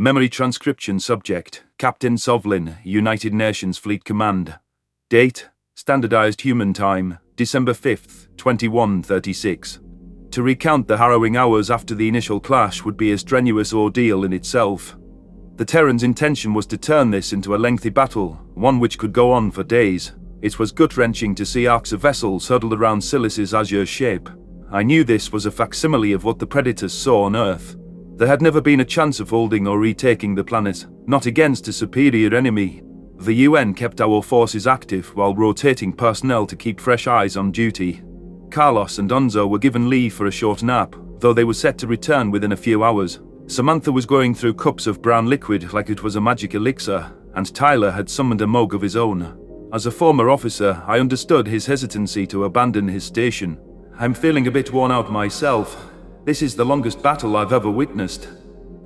Memory transcription subject, Captain Sovlin, United Nations Fleet Command. Date, standardized human time, December 5th, 2136. To recount the harrowing hours after the initial clash would be a strenuous ordeal in itself. The Terran's intention was to turn this into a lengthy battle, one which could go on for days. It was gut-wrenching to see arcs of vessels huddled around Silas's azure shape. I knew this was a facsimile of what the Predators saw on Earth. There had never been a chance of holding or retaking the planet, not against a superior enemy. The UN kept our forces active while rotating personnel to keep fresh eyes on duty. Carlos and Onzo were given leave for a short nap, though they were set to return within a few hours. Samantha was going through cups of brown liquid like it was a magic elixir, and Tyler had summoned a mug of his own. As a former officer, I understood his hesitancy to abandon his station. I'm feeling a bit worn out myself. This is the longest battle I've ever witnessed.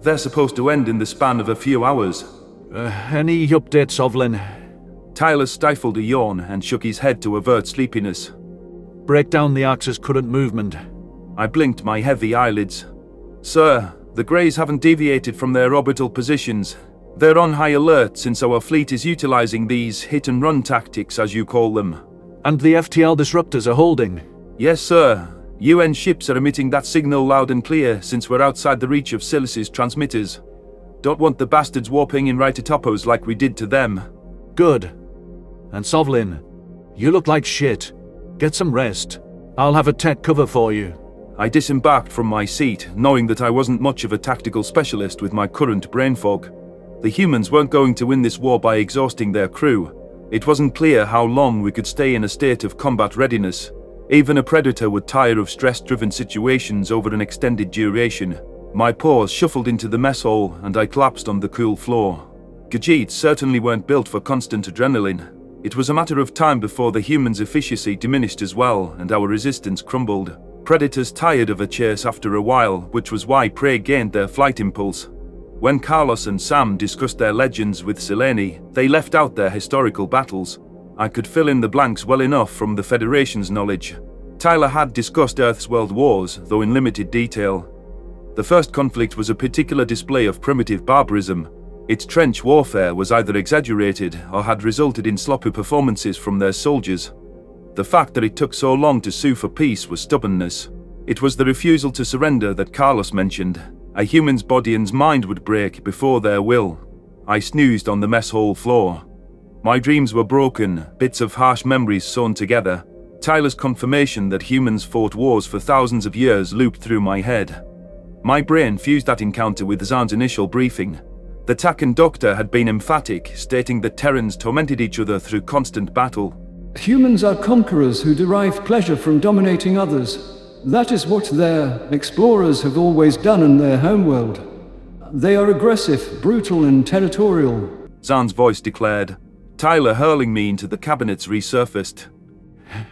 They're supposed to end in the span of a few hours. Any updates, Sovlin? Tyler stifled a yawn and shook his head to avert sleepiness. Break down the Axis current movement. I blinked my heavy eyelids. Sir, the Greys haven't deviated from their orbital positions. They're on high alert since our fleet is utilizing these hit-and-run tactics, as you call them. And the FTL disruptors are holding? Yes, sir. UN ships are emitting that signal loud and clear since we're outside the reach of Silas's transmitters. Don't want the bastards warping in right atop us like we did to them. Good. And Sovlin, you look like shit. Get some rest. I'll have a tech cover for you. I disembarked from my seat, knowing that I wasn't much of a tactical specialist with my current brain fog. The humans weren't going to win this war by exhausting their crew. It wasn't clear how long we could stay in a state of combat readiness. Even a predator would tire of stress-driven situations over an extended duration. My paws shuffled into the mess hall and I collapsed on the cool floor. Khajiits certainly weren't built for constant adrenaline. It was a matter of time before the humans' efficiency diminished as well and our resistance crumbled. Predators tired of a chase after a while, which was why prey gained their flight impulse. When Carlos and Sam discussed their legends with Selene, they left out their historical battles. I could fill in the blanks well enough from the Federation's knowledge. Tyler had discussed Earth's world wars, though in limited detail. The first conflict was a particular display of primitive barbarism. Its trench warfare was either exaggerated or had resulted in sloppy performances from their soldiers. The fact that it took so long to sue for peace was stubbornness. It was the refusal to surrender that Carlos mentioned. A human's body and mind would break before their will. I snoozed on the mess hall floor. My dreams were broken, bits of harsh memories sewn together. Tyler's confirmation that humans fought wars for thousands of years looped through my head. My brain fused that encounter with Zahn's initial briefing. The Takan doctor had been emphatic, stating that Terrans tormented each other through constant battle. Humans are conquerors who derive pleasure from dominating others. That is what their explorers have always done in their homeworld. They are aggressive, brutal, and territorial. Zahn's voice declared. Tyler hurling me into the cabinets resurfaced.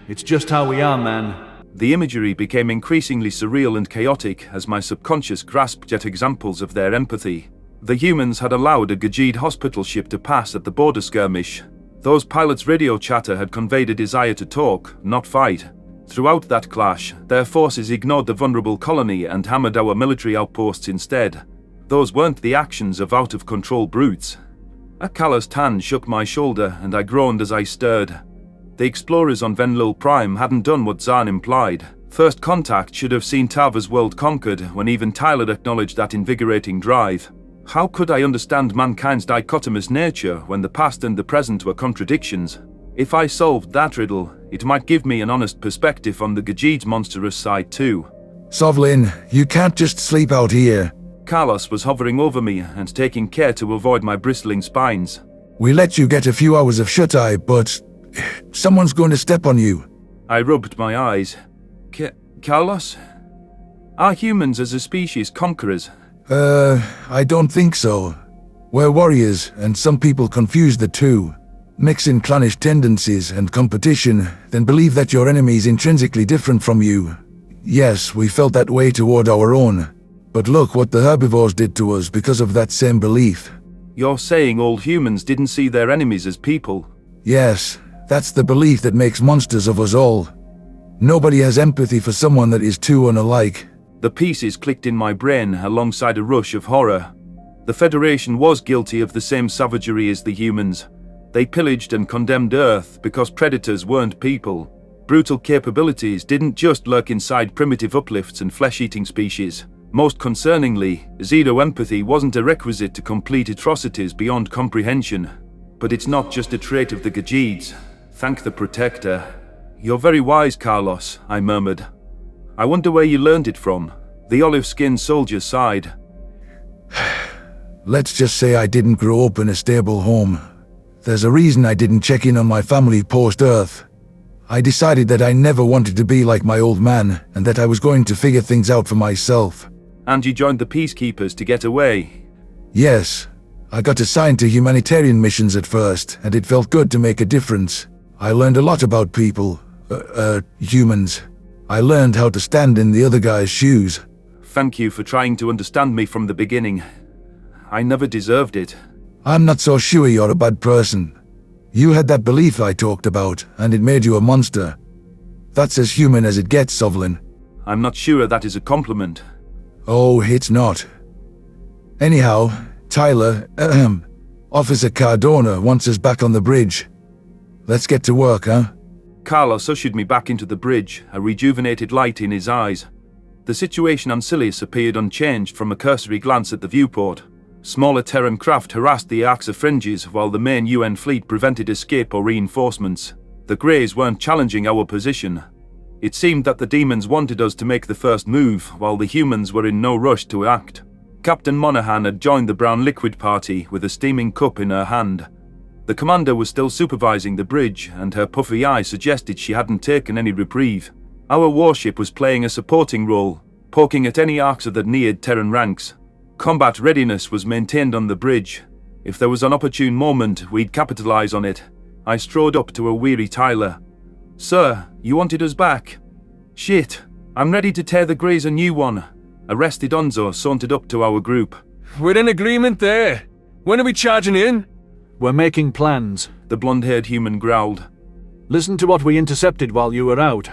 It's just how we are, man. The imagery became increasingly surreal and chaotic as my subconscious grasped at examples of their empathy. The humans had allowed a Khajiit hospital ship to pass at the border skirmish. Those pilots' radio chatter had conveyed a desire to talk, not fight. Throughout that clash, their forces ignored the vulnerable colony and hammered our military outposts instead. Those weren't the actions of out-of-control brutes. A calloused hand shook my shoulder and I groaned as I stirred. The explorers on Venlil Prime hadn't done what Zahn implied. First contact should have seen Tava's world conquered when even Tyler acknowledged that invigorating drive. How could I understand mankind's dichotomous nature when the past and the present were contradictions? If I solved that riddle, it might give me an honest perspective on the Khajiit's monstrous side too. Sovlin, you can't just sleep out here. Carlos was hovering over me and taking care to avoid my bristling spines. We let you get a few hours of shut-eye, but someone's going to step on you. I rubbed my eyes. Carlos? Are humans as a species conquerors? I don't think so. We're warriors, and some people confuse the two. Mix in clannish tendencies and competition, then believe that your enemy is intrinsically different from you. Yes, we felt that way toward our own. But look what the herbivores did to us because of that same belief. You're saying all humans didn't see their enemies as people? Yes, that's the belief that makes monsters of us all. Nobody has empathy for someone that is too unalike. The pieces clicked in my brain alongside a rush of horror. The Federation was guilty of the same savagery as the humans. They pillaged and condemned Earth because predators weren't people. Brutal capabilities didn't just lurk inside primitive uplifts and flesh-eating species. Most concerningly, zero empathy wasn't a requisite to complete atrocities beyond comprehension. But it's not just a trait of the Gajeeds. Thank the Protector. You're very wise, Carlos, I murmured. I wonder where you learned it from. The olive-skinned soldier sighed. Let's just say I didn't grow up in a stable home. There's a reason I didn't check in on my family post-Earth. I decided that I never wanted to be like my old man, and that I was going to figure things out for myself. And you joined the Peacekeepers to get away? Yes. I got assigned to humanitarian missions at first, and it felt good to make a difference. I learned a lot about people. Humans. I learned how to stand in the other guy's shoes. Thank you for trying to understand me from the beginning. I never deserved it. I'm not so sure you're a bad person. You had that belief I talked about, and it made you a monster. That's as human as it gets, Sovlin. I'm not sure that is a compliment. Oh, it's not. Anyhow, Tyler, Officer Cardona wants us back on the bridge. Let's get to work, huh? Carlos ushered me back into the bridge, a rejuvenated light in his eyes. The situation on Silius appeared unchanged from a cursory glance at the viewport. Smaller Terran craft harassed the Arxa fringes while the main UN fleet prevented escape or reinforcements. The Greys weren't challenging our position. It seemed that the demons wanted us to make the first move, while the humans were in no rush to act. Captain Monaghan had joined the brown liquid party with a steaming cup in her hand. The commander was still supervising the bridge, and her puffy eye suggested she hadn't taken any reprieve. Our warship was playing a supporting role, poking at any Arxa that neared Terran ranks. Combat readiness was maintained on the bridge. If there was an opportune moment, we'd capitalize on it. I strode up to a weary Tyler. Sir, you wanted us back? Shit, I'm ready to tear the Greys a new one. A rested Onzo sauntered up to our group. We're in agreement there. When are we charging in? We're making plans. The blonde-haired human growled. Listen to what we intercepted while you were out.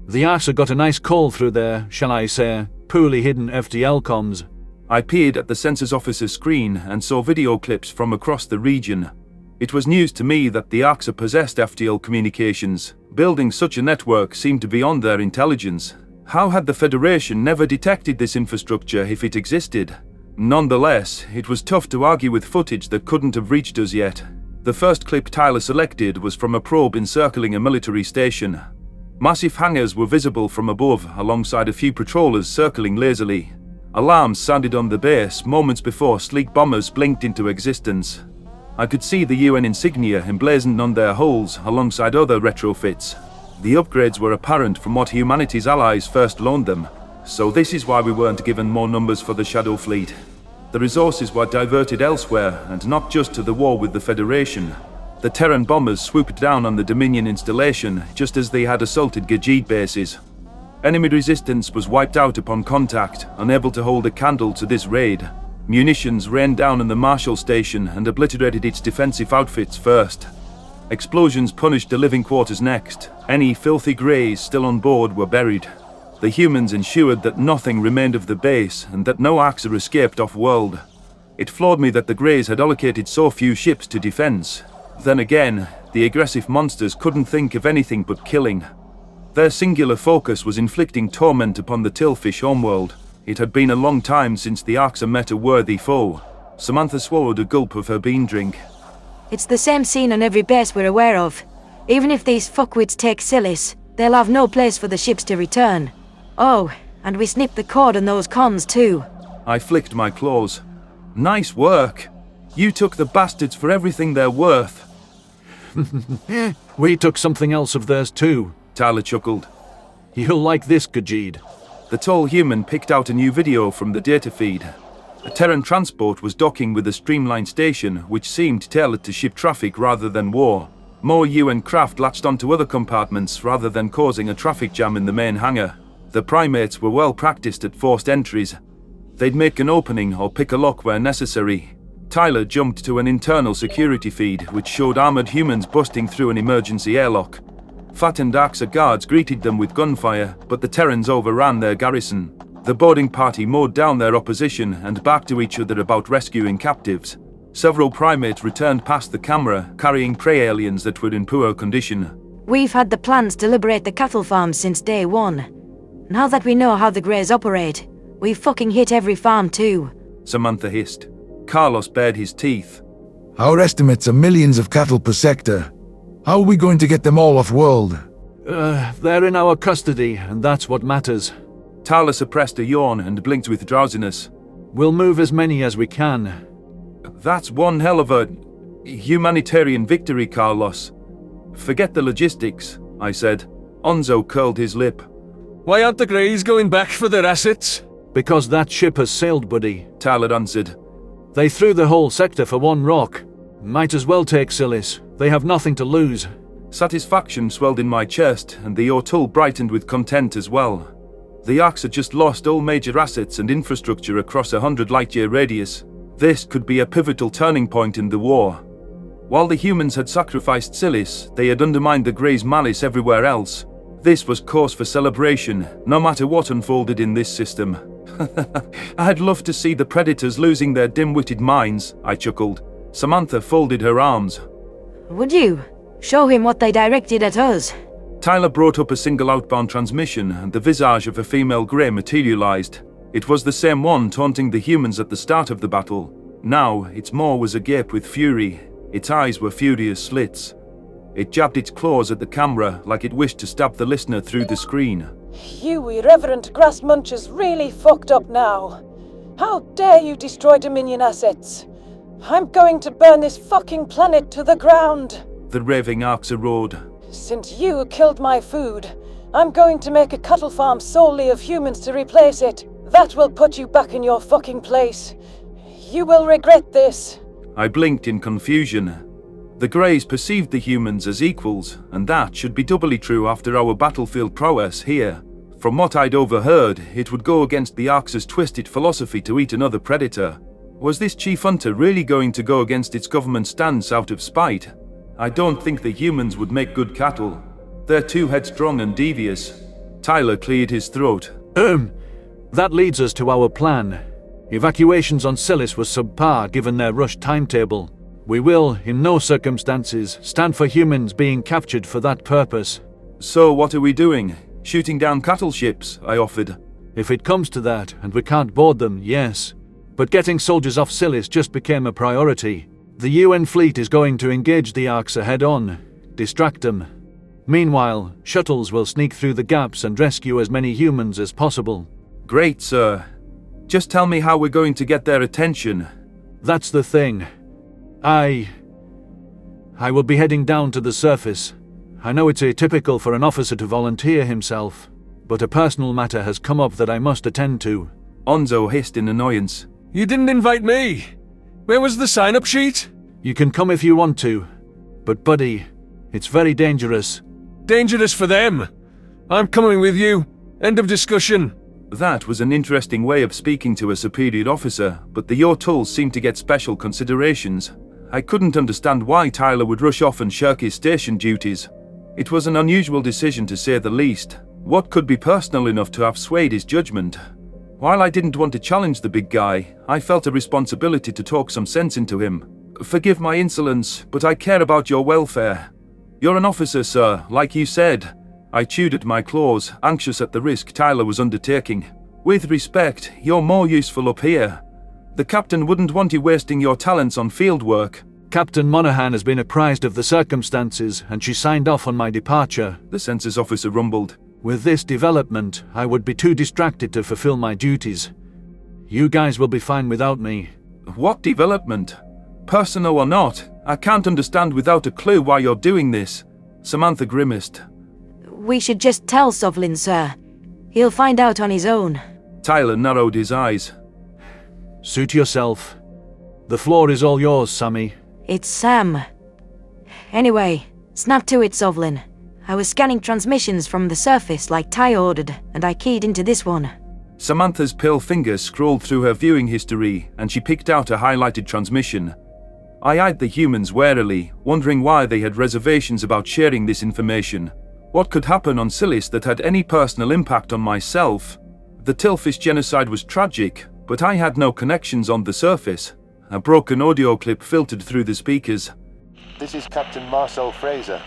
The Arxa got a nice call through their, shall I say, poorly hidden FTL comms. I peered at the census officer's screen and saw video clips from across the region. It was news to me that the Arxa possessed FTL communications. Building such a network seemed to be beyond their intelligence. How had the Federation never detected this infrastructure if it existed? Nonetheless, it was tough to argue with footage that couldn't have reached us yet. The first clip Tyler selected was from a probe encircling a military station. Massive hangars were visible from above, alongside a few patrollers circling lazily. Alarms sounded on the base moments before sleek bombers blinked into existence. I could see the UN insignia emblazoned on their hulls alongside other retrofits. The upgrades were apparent from what humanity's allies first loaned them, so this is why we weren't given more numbers for the Shadow Fleet. The resources were diverted elsewhere, and not just to the war with the Federation. The Terran bombers swooped down on the Dominion installation just as they had assaulted Gajeed bases. Enemy resistance was wiped out upon contact, unable to hold a candle to this raid. Munitions rained down on the Marshall station and obliterated its defensive outfits first. Explosions punished the living quarters next. Any filthy Greys still on board were buried. The humans ensured that nothing remained of the base and that no Arxa escaped off-world. It floored me that the Greys had allocated so few ships to defense. Then again, the aggressive monsters couldn't think of anything but killing. Their singular focus was inflicting torment upon the Tillfish homeworld. It had been a long time since the Arxa met a worthy foe. Samantha swallowed a gulp of her bean drink. It's the same scene on every base we're aware of. Even if these fuckwits take Silis, they'll have no place for the ships to return. Oh, and we snipped the cord on those comms too. I flicked my claws. Nice work. You took the bastards for everything they're worth. We took something else of theirs too. Tyler chuckled. You'll like this, Gajeed. The tall human picked out a new video from the data feed. A Terran transport was docking with a streamlined station, which seemed tailored to ship traffic rather than war. More UN craft latched onto other compartments rather than causing a traffic jam in the main hangar. The primates were well practiced at forced entries. They'd make an opening or pick a lock where necessary. Tyler jumped to an internal security feed, which showed armored humans busting through an emergency airlock. Fattened Arxa guards greeted them with gunfire, but the Terrans overran their garrison. The boarding party mowed down their opposition and barked to each other about rescuing captives. Several primates returned past the camera, carrying prey aliens that were in poor condition. We've had the plans to liberate the cattle farms since day one. Now that we know how the Greys operate, we've fucking hit every farm too. Samantha hissed. Carlos bared his teeth. Our estimates are millions of cattle per sector. How are we going to get them all off-world? They're in our custody, and that's what matters. Tyler suppressed a yawn and blinked with drowsiness. We'll move as many as we can. That's one hell of a humanitarian victory, Carlos. Forget the logistics, I said. Onzo curled his lip. Why aren't the Greys going back for their assets? Because that ship has sailed, buddy. Tyler answered. They threw the whole sector for one rock. Might as well take Silis. They have nothing to lose. Satisfaction swelled in my chest, and the O'Toole brightened with content as well. The Arks had just lost all major assets and infrastructure across a 100 light-year radius. This could be a pivotal turning point in the war. While the humans had sacrificed Silis, they had undermined the Greys' malice everywhere else. This was cause for celebration, no matter what unfolded in this system. I'd love to see the Predators losing their dim-witted minds, I chuckled. Samantha folded her arms. Would you? Show him what they directed at us. Tyler brought up a single outbound transmission, and the visage of a female Grey materialized. It was the same one taunting the humans at the start of the battle. Now, its maw was agape with fury. Its eyes were furious slits. It jabbed its claws at the camera like it wished to stab the listener through the screen. You irreverent grass munchers really fucked up now. How dare you destroy Dominion assets? I'm going to burn this fucking planet to the ground. The raving Arks roared. Since you killed my food, I'm going to make a cattle farm solely of humans to replace it. That will put you back in your fucking place. You will regret this. I blinked in confusion. The Greys perceived the humans as equals, and that should be doubly true after our battlefield prowess here. From what I'd overheard, it would go against the Arks' twisted philosophy to eat another predator. Was this chief hunter really going to go against its government stance out of spite? I don't think the humans would make good cattle. They're too headstrong and devious. Tyler cleared his throat. That leads us to our plan. Evacuations on Silis was subpar given their rushed timetable. We will, in no circumstances, stand for humans being captured for that purpose. So what are we doing? Shooting down cattle ships, I offered. If it comes to that, and we can't board them, yes. But getting soldiers off Silis just became a priority. The UN fleet is going to engage the Arks head-on, distract them. Meanwhile, shuttles will sneak through the gaps and rescue as many humans as possible. Great, sir. Just tell me how we're going to get their attention. That's the thing. I will be heading down to the surface. I know it's atypical for an officer to volunteer himself, but a personal matter has come up that I must attend to. Onzo hissed in annoyance. You didn't invite me. Where was the sign-up sheet? You can come if you want to, but buddy, it's very dangerous. Dangerous for them. I'm coming with you. End of discussion. That was an interesting way of speaking to a superior officer, but the O'Tooles seemed to get special considerations. I couldn't understand why Tyler would rush off and shirk his station duties. It was an unusual decision to say the least. What could be personal enough to have swayed his judgment? While I didn't want to challenge the big guy, I felt a responsibility to talk some sense into him. Forgive my insolence, but I care about your welfare. You're an officer, sir, like you said. I chewed at my claws, anxious at the risk Tyler was undertaking. With respect, you're more useful up here. The captain wouldn't want you wasting your talents on field work. Captain Monaghan has been apprised of the circumstances, and she signed off on my departure. The census officer rumbled. With this development, I would be too distracted to fulfill my duties. You guys will be fine without me. What development? Personal or not, I can't understand without a clue why you're doing this. Samantha grimaced. We should just tell Sovlin, sir. He'll find out on his own. Tyler narrowed his eyes. Suit yourself. The floor is all yours, Sammy. It's Sam. Anyway, snap to it, Sovlin. I was scanning transmissions from the surface like Ty ordered, and I keyed into this one. Samantha's pale fingers scrolled through her viewing history, and she picked out a highlighted transmission. I eyed the humans warily, wondering why they had reservations about sharing this information. What could happen on Silis that had any personal impact on myself? The Tillfish genocide was tragic, but I had no connections on the surface. A broken audio clip filtered through the speakers. This is Captain Marcel Fraser.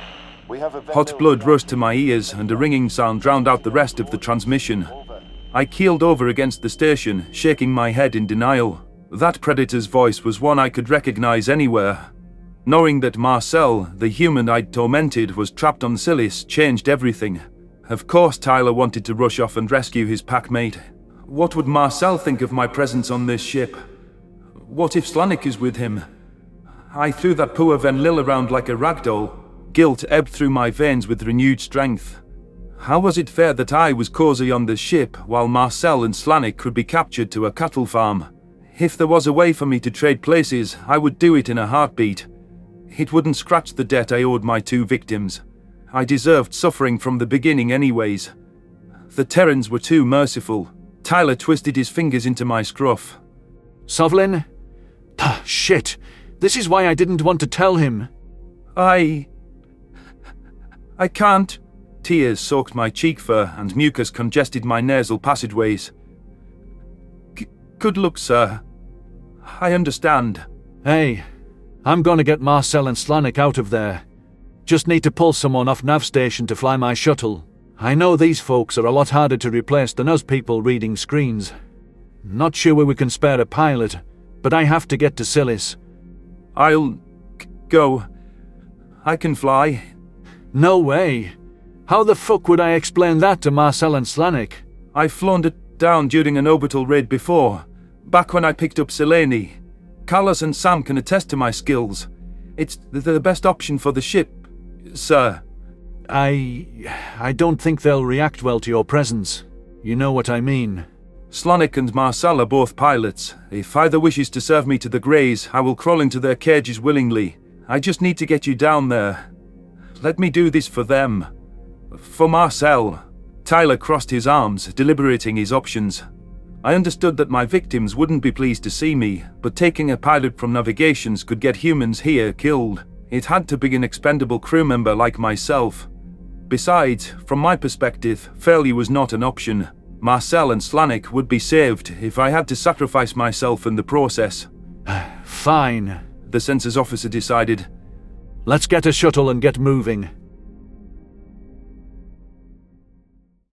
We have a Hot blood rushed to my ears and a ringing sound drowned out the rest of the transmission. I keeled over against the station, shaking my head in denial. That predator's voice was one I could recognize anywhere. Knowing that Marcel, the human I'd tormented, was trapped on Silis changed everything. Of course Tyler wanted to rush off and rescue his packmate. What would Marcel think of my presence on this ship? What if Slanik is with him? I threw that poor Venlil around like a ragdoll. Guilt ebbed through my veins with renewed strength. How was it fair that I was cozy on the ship, while Marcel and Slanik could be captured to a cattle farm? If there was a way for me to trade places, I would do it in a heartbeat. It wouldn't scratch the debt I owed my two victims. I deserved suffering from the beginning anyways. The Terrans were too merciful. Tyler twisted his fingers into my scruff. Sovlin? Shit. This is why I didn't want to tell him. I can't. Tears soaked my cheek fur and mucus congested my nasal passageways. Good luck, sir. I understand. Hey, I'm gonna get Marcel and Slanik out of there. Just need to pull someone off nav station to fly my shuttle. I know these folks are a lot harder to replace than us people reading screens. Not sure where we can spare a pilot, but I have to get to Silis. I'll go. I can fly. No way. How the fuck would I explain that to Marcel and Slanik? I've flown it down during an orbital raid before, back when I picked up Selene. Carlos and Sam can attest to my skills. It's the best option for the ship, sir. I don't think they'll react well to your presence. You know what I mean. Slanik and Marcel are both pilots. If either wishes to serve me to the Greys, I will crawl into their cages willingly. I just need to get you down there. Let me do this for them. For Marcel. Tyler crossed his arms, deliberating his options. I understood that my victims wouldn't be pleased to see me, but taking a pilot from Navigations could get humans here killed. It had to be an expendable crew member like myself. Besides, from my perspective, failure was not an option. Marcel and Slanik would be saved if I had to sacrifice myself in the process. Fine, the census officer decided. Let's get a shuttle and get moving.